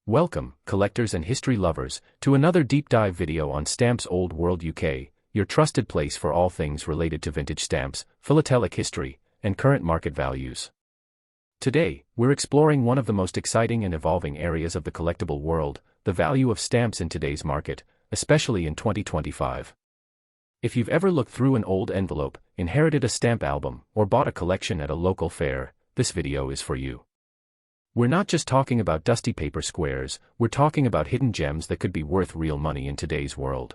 Welcome, collectors and history lovers, to another deep dive video on Stamps Old World UK, your trusted place for all things related to vintage stamps, philatelic history, and current market values. Today, we're exploring one of the most exciting and evolving areas of the collectible world, the value of stamps in today's market, especially in 2025. If you've ever looked through an old envelope, inherited a stamp album, or bought a collection at a local fair, this video is for you. We're not just talking about dusty paper squares, we're talking about hidden gems that could be worth real money in today's world.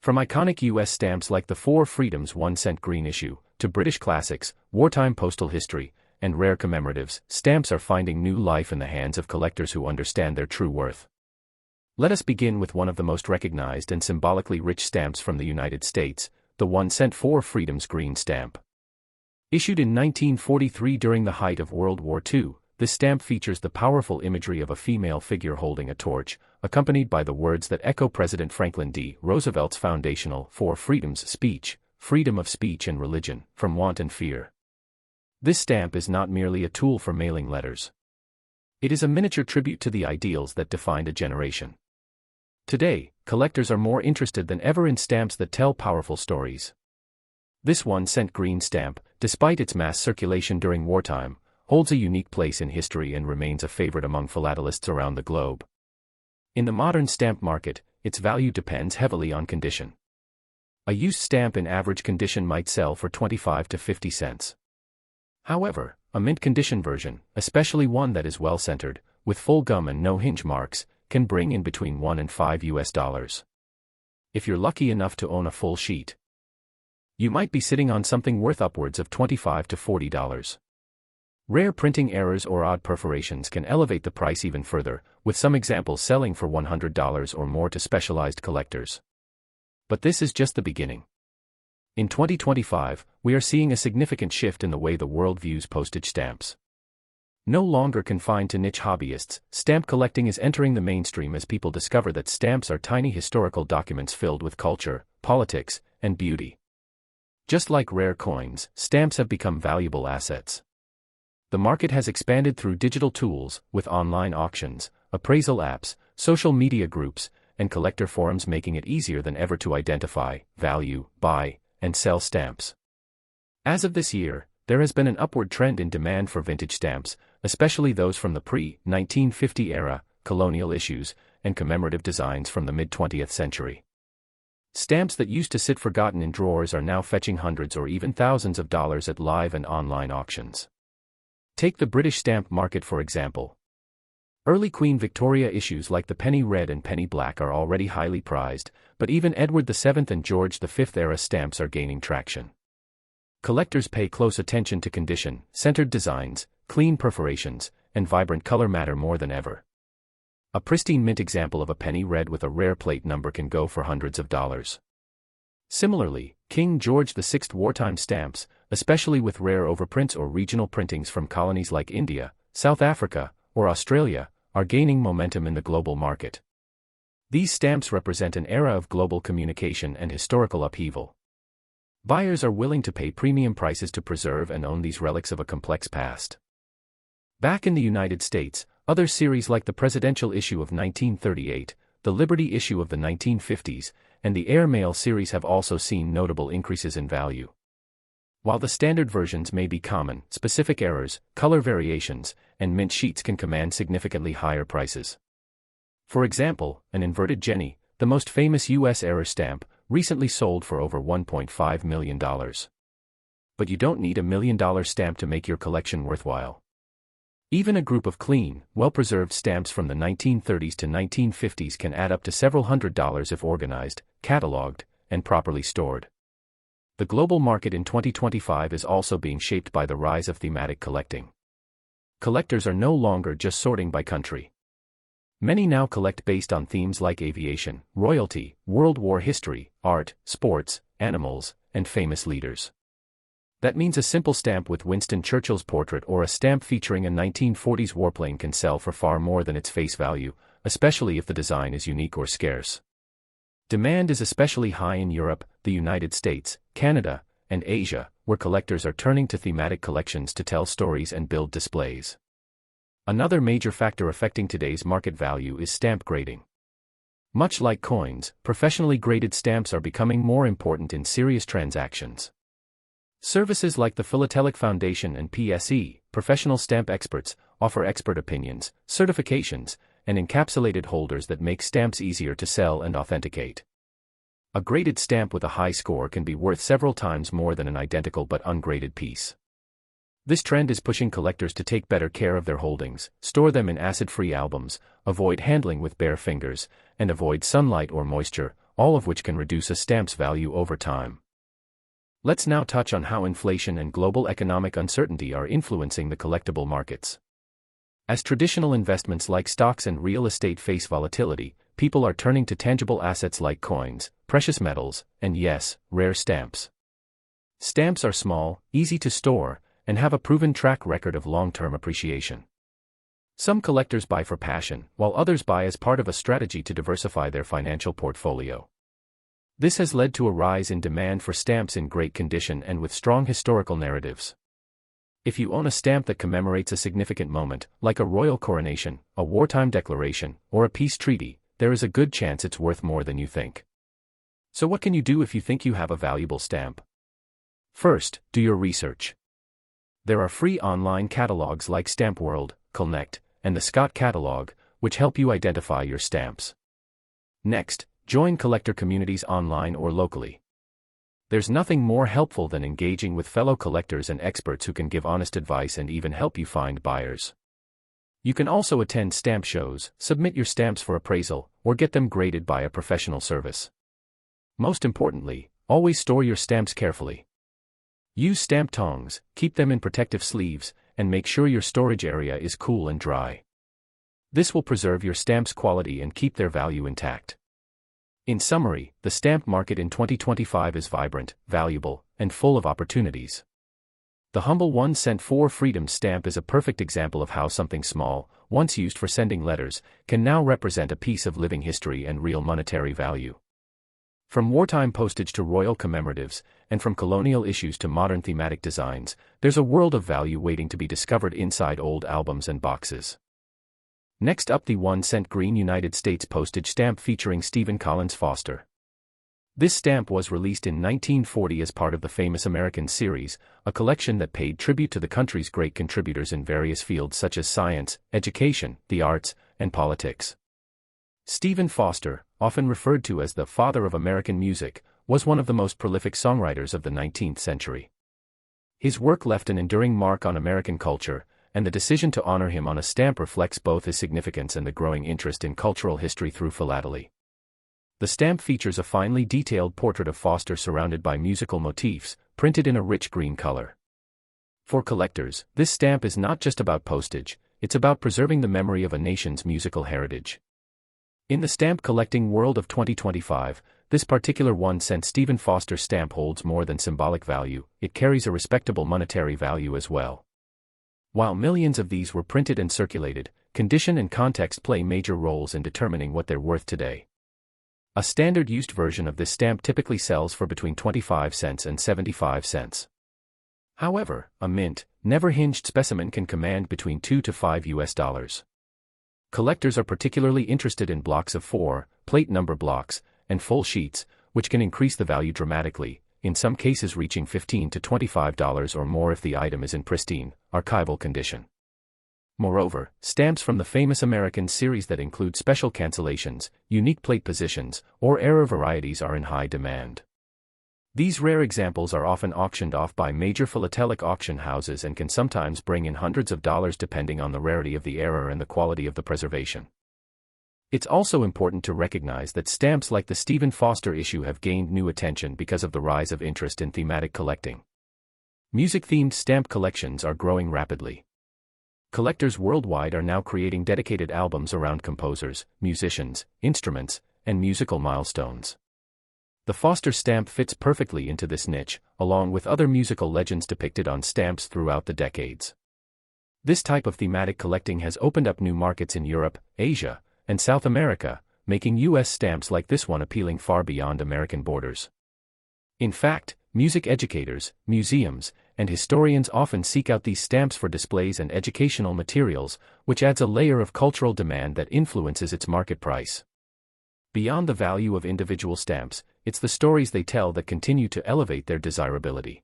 From iconic US stamps like the 4 Freedoms 1-cent green issue, to British classics, wartime postal history, and rare commemoratives, stamps are finding new life in the hands of collectors who understand their true worth. Let us begin with one of the most recognized and symbolically rich stamps from the United States, the 1-cent 4 Freedoms green stamp. Issued in 1943 during the height of World War II, this stamp features the powerful imagery of a female figure holding a torch, accompanied by the words that echo President Franklin D. Roosevelt's foundational 4 Freedoms speech, freedom of speech and religion, from want and fear. This stamp is not merely a tool for mailing letters. It is a miniature tribute to the ideals that defined a generation. Today, collectors are more interested than ever in stamps that tell powerful stories. This 1-cent green stamp, despite its mass circulation during wartime, holds a unique place in history and remains a favorite among philatelists around the globe. In the modern stamp market, its value depends heavily on condition. A used stamp in average condition might sell for 25 to 50 cents. However, a mint condition version, especially one that is well centered, with full gum and no hinge marks, can bring in between $1 and $5. If you're lucky enough to own a full sheet, you might be sitting on something worth upwards of $25 to $40. Rare printing errors or odd perforations can elevate the price even further, with some examples selling for $100 or more to specialized collectors. But this is just the beginning. In 2025, we are seeing a significant shift in the way the world views postage stamps. No longer confined to niche hobbyists, stamp collecting is entering the mainstream as people discover that stamps are tiny historical documents filled with culture, politics, and beauty. Just like rare coins, stamps have become valuable assets. The market has expanded through digital tools, with online auctions, appraisal apps, social media groups, and collector forums making it easier than ever to identify, value, buy, and sell stamps. As of this year, there has been an upward trend in demand for vintage stamps, especially those from the pre-1950 era, colonial issues, and commemorative designs from the mid-20th century. Stamps that used to sit forgotten in drawers are now fetching hundreds or even thousands of dollars at live and online auctions. Take the British stamp market for example. Early Queen Victoria issues like the penny red and penny black are already highly prized, but even Edward VII and George V era stamps are gaining traction. Collectors pay close attention to condition, centered designs, clean perforations, and vibrant color matter more than ever. A pristine mint example of a penny red with a rare plate number can go for hundreds of dollars. Similarly, King George VI wartime stamps, especially with rare overprints or regional printings from colonies like India, South Africa, or Australia, are gaining momentum in the global market. These stamps represent an era of global communication and historical upheaval. Buyers are willing to pay premium prices to preserve and own these relics of a complex past. Back in the United States, other series like the presidential issue of 1938, the Liberty issue of the 1950s, and the Airmail series have also seen notable increases in value. While the standard versions may be common, specific errors, color variations, and mint sheets can command significantly higher prices. For example, an inverted Jenny, the most famous U.S. error stamp, recently sold for over $1.5 million. But you don't need $1 million stamp to make your collection worthwhile. Even a group of clean, well-preserved stamps from the 1930s to 1950s can add up to several $100s if organized, cataloged, and properly stored. The global market in 2025 is also being shaped by the rise of thematic collecting. Collectors are no longer just sorting by country. Many now collect based on themes like aviation, royalty, World War history, art, sports, animals, and famous leaders. That means a simple stamp with Winston Churchill's portrait or a stamp featuring a 1940s warplane can sell for far more than its face value, especially if the design is unique or scarce. Demand is especially high in Europe, the United States, Canada, and Asia, where collectors are turning to thematic collections to tell stories and build displays. Another major factor affecting today's market value is stamp grading. Much like coins, professionally graded stamps are becoming more important in serious transactions. Services like the Philatelic Foundation and PSE, professional stamp experts, offer expert opinions, certifications, and encapsulated holders that make stamps easier to sell and authenticate. A graded stamp with a high score can be worth several times more than an identical but ungraded piece. This trend is pushing collectors to take better care of their holdings, store them in acid-free albums, avoid handling with bare fingers, and avoid sunlight or moisture, all of which can reduce a stamp's value over time. Let's now touch on how inflation and global economic uncertainty are influencing the collectible markets. As traditional investments like stocks and real estate face volatility, people are turning to tangible assets like coins, precious metals, and yes, rare stamps. Stamps are small, easy to store, and have a proven track record of long-term appreciation. Some collectors buy for passion, while others buy as part of a strategy to diversify their financial portfolio. This has led to a rise in demand for stamps in great condition and with strong historical narratives. If you own a stamp that commemorates a significant moment, like a royal coronation, a wartime declaration, or a peace treaty, there is a good chance it's worth more than you think. So what can you do if you think you have a valuable stamp? First, do your research. There are free online catalogs like Stamp World, Connect, and the Scott Catalog, which help you identify your stamps. Next, join collector communities online or locally. There's nothing more helpful than engaging with fellow collectors and experts who can give honest advice and even help you find buyers. You can also attend stamp shows, submit your stamps for appraisal, or get them graded by a professional service. Most importantly, always store your stamps carefully. Use stamp tongs, keep them in protective sleeves, and make sure your storage area is cool and dry. This will preserve your stamps' quality and keep their value intact. In summary, the stamp market in 2025 is vibrant, valuable, and full of opportunities. The humble 1-cent for freedom stamp is a perfect example of how something small, once used for sending letters, can now represent a piece of living history and real monetary value. From wartime postage to royal commemoratives, and from colonial issues to modern thematic designs, there's a world of value waiting to be discovered inside old albums and boxes. Next up, the 1-cent green United States postage stamp featuring Stephen Collins Foster. This stamp was released in 1940 as part of the famous American series, a collection that paid tribute to the country's great contributors in various fields such as science, education, the arts, and politics. Stephen Foster, often referred to as the father of American music, was one of the most prolific songwriters of the 19th century. His work left an enduring mark on American culture, and the decision to honor him on a stamp reflects both his significance and the growing interest in cultural history through philately. The stamp features a finely detailed portrait of Foster surrounded by musical motifs, printed in a rich green color. For collectors, this stamp is not just about postage, it's about preserving the memory of a nation's musical heritage. In the stamp collecting world of 2025, this particular 1-cent Stephen Foster stamp holds more than symbolic value, it carries a respectable monetary value as well. While millions of these were printed and circulated, condition and context play major roles in determining what they're worth today. A standard used version of this stamp typically sells for between 25 cents and 75 cents. However, a mint, never hinged specimen can command between $2 to $5. Collectors are particularly interested in blocks of 4, plate number blocks, and full sheets, which can increase the value dramatically, in some cases reaching $15 to $25 or more if the item is in pristine, archival condition. Moreover, stamps from the famous American series that include special cancellations, unique plate positions, or error varieties are in high demand. These rare examples are often auctioned off by major philatelic auction houses and can sometimes bring in hundreds of dollars depending on the rarity of the error and the quality of the preservation. It's also important to recognize that stamps like the Stephen Foster issue have gained new attention because of the rise of interest in thematic collecting. Music-themed stamp collections are growing rapidly. Collectors worldwide are now creating dedicated albums around composers, musicians, instruments, and musical milestones. The Foster stamp fits perfectly into this niche, along with other musical legends depicted on stamps throughout the decades. This type of thematic collecting has opened up new markets in Europe, Asia, and South America, making U.S. stamps like this one appealing far beyond American borders. In fact, music educators, museums, and historians often seek out these stamps for displays and educational materials, which adds a layer of cultural demand that influences its market price. Beyond the value of individual stamps, it's the stories they tell that continue to elevate their desirability.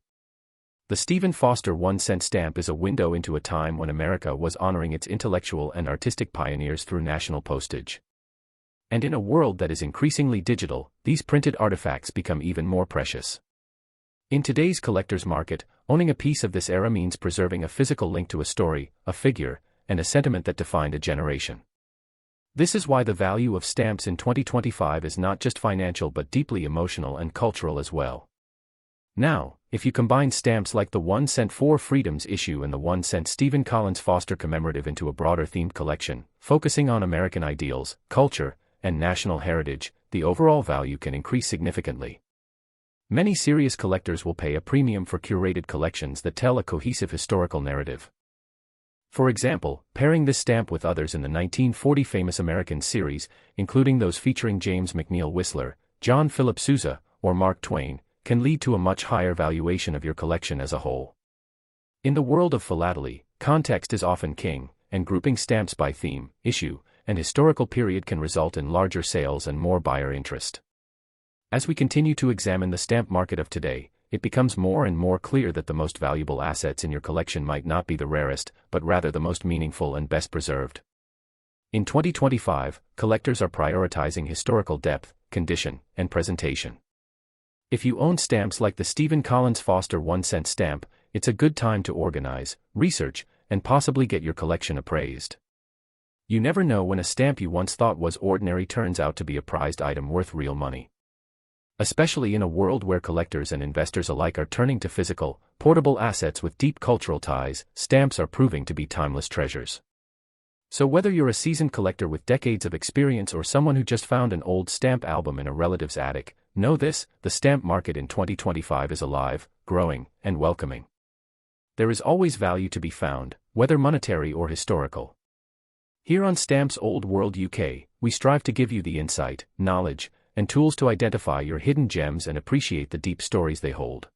The Stephen Foster 1-cent stamp is a window into a time when America was honoring its intellectual and artistic pioneers through national postage. And in a world that is increasingly digital, these printed artifacts become even more precious. In today's collector's market, owning a piece of this era means preserving a physical link to a story, a figure, and a sentiment that defined a generation. This is why the value of stamps in 2025 is not just financial but deeply emotional and cultural as well. Now, if you combine stamps like the 1-cent For Freedom's issue and the 1-cent Stephen Collins Foster commemorative into a broader themed collection, focusing on American ideals, culture, and national heritage, the overall value can increase significantly. Many serious collectors will pay a premium for curated collections that tell a cohesive historical narrative. For example, pairing this stamp with others in the 1940 Famous Americans series, including those featuring James McNeill Whistler, John Philip Sousa, or Mark Twain, can lead to a much higher valuation of your collection as a whole. In the world of philately, context is often king, and grouping stamps by theme, issue, and historical period can result in larger sales and more buyer interest. As we continue to examine the stamp market of today, it becomes more and more clear that the most valuable assets in your collection might not be the rarest, but rather the most meaningful and best preserved. In 2025, collectors are prioritizing historical depth, condition, and presentation. If you own stamps like the Stephen Collins Foster 1-cent stamp, it's a good time to organize, research, and possibly get your collection appraised. You never know when a stamp you once thought was ordinary turns out to be a prized item worth real money. Especially in a world where collectors and investors alike are turning to physical, portable assets with deep cultural ties, stamps are proving to be timeless treasures. So whether you're a seasoned collector with decades of experience or someone who just found an old stamp album in a relative's attic, know this: the stamp market in 2025 is alive, growing, and welcoming. There is always value to be found, whether monetary or historical. Here on Stamps Old World UK, we strive to give you the insight, knowledge, and tools to identify your hidden gems and appreciate the deep stories they hold.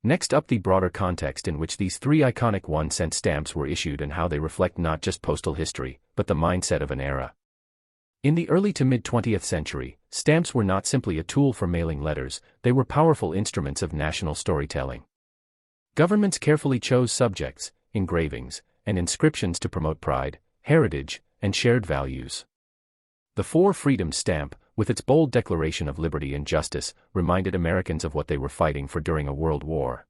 Next up, the broader context in which these three iconic 1-cent stamps were issued and how they reflect not just postal history, but the mindset of an era. In the early to mid-20th century, stamps were not simply a tool for mailing letters, they were powerful instruments of national storytelling. Governments carefully chose subjects, engravings, and inscriptions to promote pride, heritage, and shared values. The For Freedom stamp, with its bold declaration of liberty and justice, reminded Americans of what they were fighting for during a world war.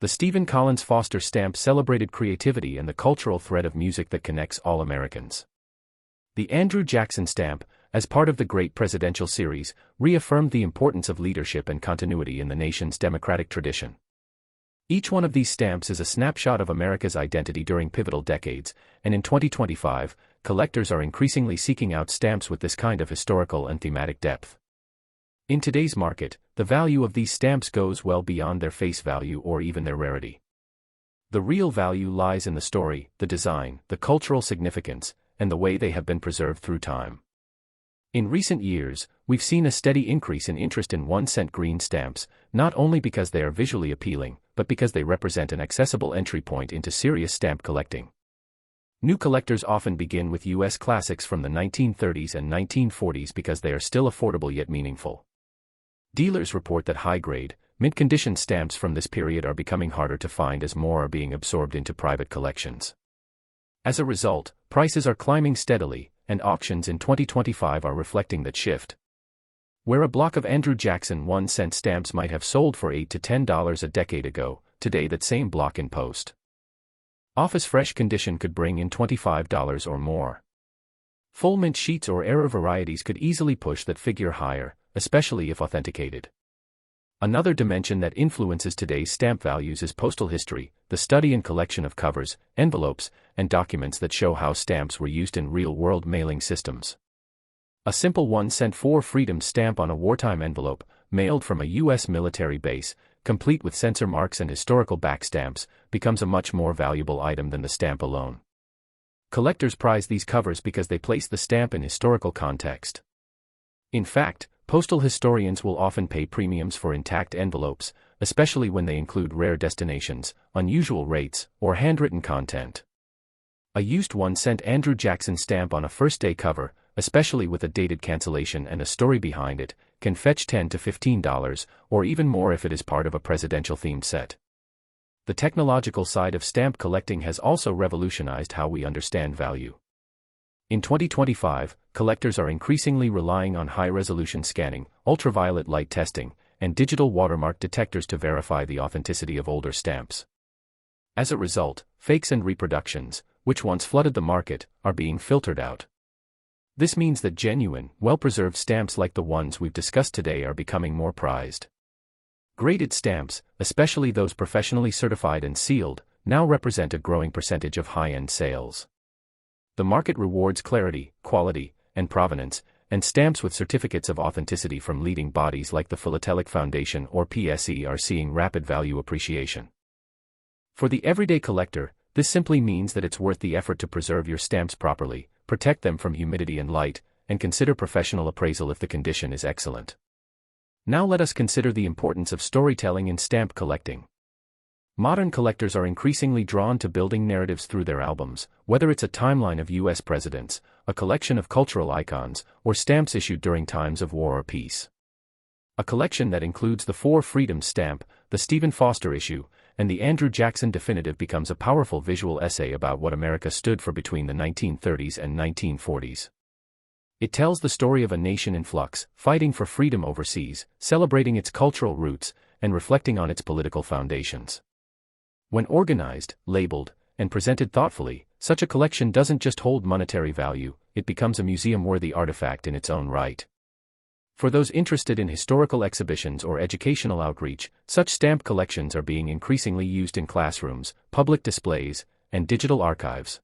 The Stephen Collins Foster stamp celebrated creativity and the cultural thread of music that connects all Americans. The Andrew Jackson stamp, as part of the Great Presidential Series, reaffirmed the importance of leadership and continuity in the nation's democratic tradition. Each one of these stamps is a snapshot of America's identity during pivotal decades, and in 2025, collectors are increasingly seeking out stamps with this kind of historical and thematic depth. In today's market, the value of these stamps goes well beyond their face value or even their rarity. The real value lies in the story, the design, the cultural significance, and the way they have been preserved through time. In recent years, we've seen a steady increase in interest in 1-cent green stamps, not only because they are visually appealing, but because they represent an accessible entry point into serious stamp collecting. New collectors often begin with U.S. classics from the 1930s and 1940s because they are still affordable yet meaningful. Dealers report that high-grade, mint-condition stamps from this period are becoming harder to find as more are being absorbed into private collections. As a result, prices are climbing steadily, and auctions in 2025 are reflecting that shift. Where a block of Andrew Jackson 1-cent stamps might have sold for $8 to $10 a decade ago, today that same block in post office fresh condition could bring in $25 or more. Full mint sheets or error varieties could easily push that figure higher, especially if authenticated. Another dimension that influences today's stamp values is postal history, the study and collection of covers, envelopes, and documents that show how stamps were used in real-world mailing systems. A simple 1-cent For Freedom stamp on a wartime envelope, mailed from a U.S. military base, complete with censor marks and historical backstamps, becomes a much more valuable item than the stamp alone. Collectors prize these covers because they place the stamp in historical context. In fact, postal historians will often pay premiums for intact envelopes, especially when they include rare destinations, unusual rates, or handwritten content. A used 1-cent Andrew Jackson stamp on a first-day cover, especially with a dated cancellation and a story behind it, can fetch $10 to $15, or even more if it is part of a presidential-themed set. The technological side of stamp collecting has also revolutionized how we understand value. In 2025, collectors are increasingly relying on high-resolution scanning, ultraviolet light testing, and digital watermark detectors to verify the authenticity of older stamps. As a result, fakes and reproductions, which once flooded the market, are being filtered out. This means that genuine, well-preserved stamps like the ones we've discussed today are becoming more prized. Graded stamps, especially those professionally certified and sealed, now represent a growing percentage of high-end sales. The market rewards clarity, quality, and provenance, and stamps with certificates of authenticity from leading bodies like the Philatelic Foundation or PSE are seeing rapid value appreciation. For the everyday collector, this simply means that it's worth the effort to preserve your stamps properly, protect them from humidity and light, and consider professional appraisal if the condition is excellent. Now let us consider the importance of storytelling in stamp collecting. Modern collectors are increasingly drawn to building narratives through their albums, whether it's a timeline of U.S. presidents, a collection of cultural icons, or stamps issued during times of war or peace. A collection that includes the 4 Freedoms stamp, the Stephen Foster issue, and the Andrew Jackson definitive becomes a powerful visual essay about what America stood for between the 1930s and 1940s. It tells the story of a nation in flux, fighting for freedom overseas, celebrating its cultural roots, and reflecting on its political foundations. When organized, labeled, and presented thoughtfully, such a collection doesn't just hold monetary value, it becomes a museum-worthy artifact in its own right. For those interested in historical exhibitions or educational outreach, such stamp collections are being increasingly used in classrooms, public displays, and digital archives.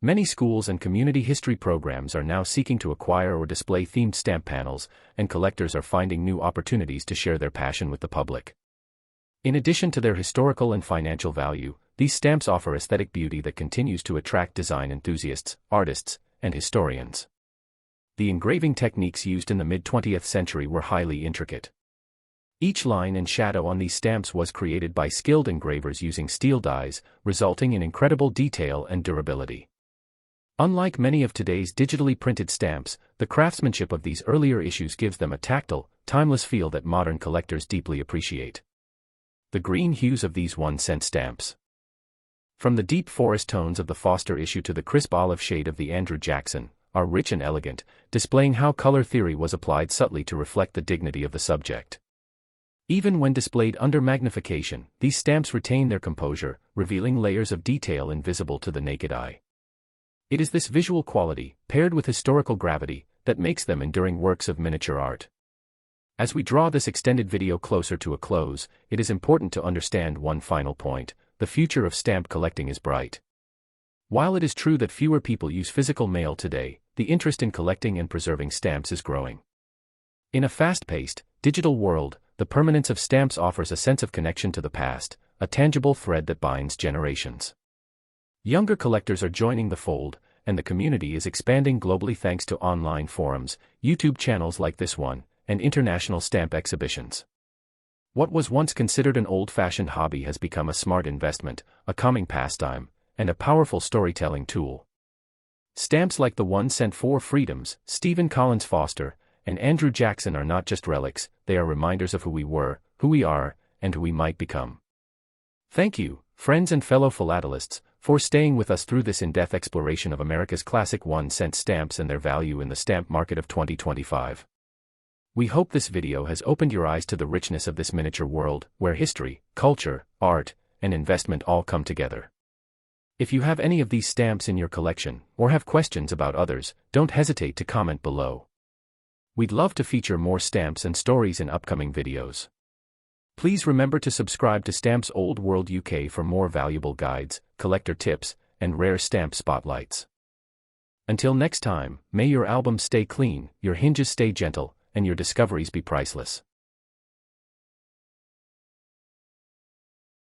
Many schools and community history programs are now seeking to acquire or display themed stamp panels, and collectors are finding new opportunities to share their passion with the public. In addition to their historical and financial value, these stamps offer aesthetic beauty that continues to attract design enthusiasts, artists, and historians. The engraving techniques used in the mid-20th century were highly intricate. Each line and shadow on these stamps was created by skilled engravers using steel dies, resulting in incredible detail and durability. Unlike many of today's digitally printed stamps, the craftsmanship of these earlier issues gives them a tactile, timeless feel that modern collectors deeply appreciate. The green hues of these 1-cent stamps. From the deep forest tones of the Foster issue to the crisp olive shade of the Andrew Jackson, are rich and elegant, displaying how color theory was applied subtly to reflect the dignity of the subject. Even when displayed under magnification, these stamps retain their composure, revealing layers of detail invisible to the naked eye. It is this visual quality, paired with historical gravity, that makes them enduring works of miniature art. As we draw this extended video closer to a close, it is important to understand one final point: the future of stamp collecting is bright. While it is true that fewer people use physical mail today, the interest in collecting and preserving stamps is growing. In a fast-paced, digital world, the permanence of stamps offers a sense of connection to the past, a tangible thread that binds generations. Younger collectors are joining the fold, and the community is expanding globally thanks to online forums, YouTube channels like this one, and international stamp exhibitions. What was once considered an old-fashioned hobby has become a smart investment, a calming pastime, and a powerful storytelling tool. Stamps like the 1-cent 4 Freedoms, Stephen Collins Foster, and Andrew Jackson are not just relics, they are reminders of who we were, who we are, and who we might become. Thank you, friends and fellow philatelists, for staying with us through this in-depth exploration of America's classic 1-cent stamps and their value in the stamp market of 2025. We hope this video has opened your eyes to the richness of this miniature world, where history, culture, art, and investment all come together. If you have any of these stamps in your collection, or have questions about others, don't hesitate to comment below. We'd love to feature more stamps and stories in upcoming videos. Please remember to subscribe to Stamps Old World UK for more valuable guides, collector tips, and rare stamp spotlights. Until next time, may your albums stay clean, your hinges stay gentle, and your discoveries be priceless.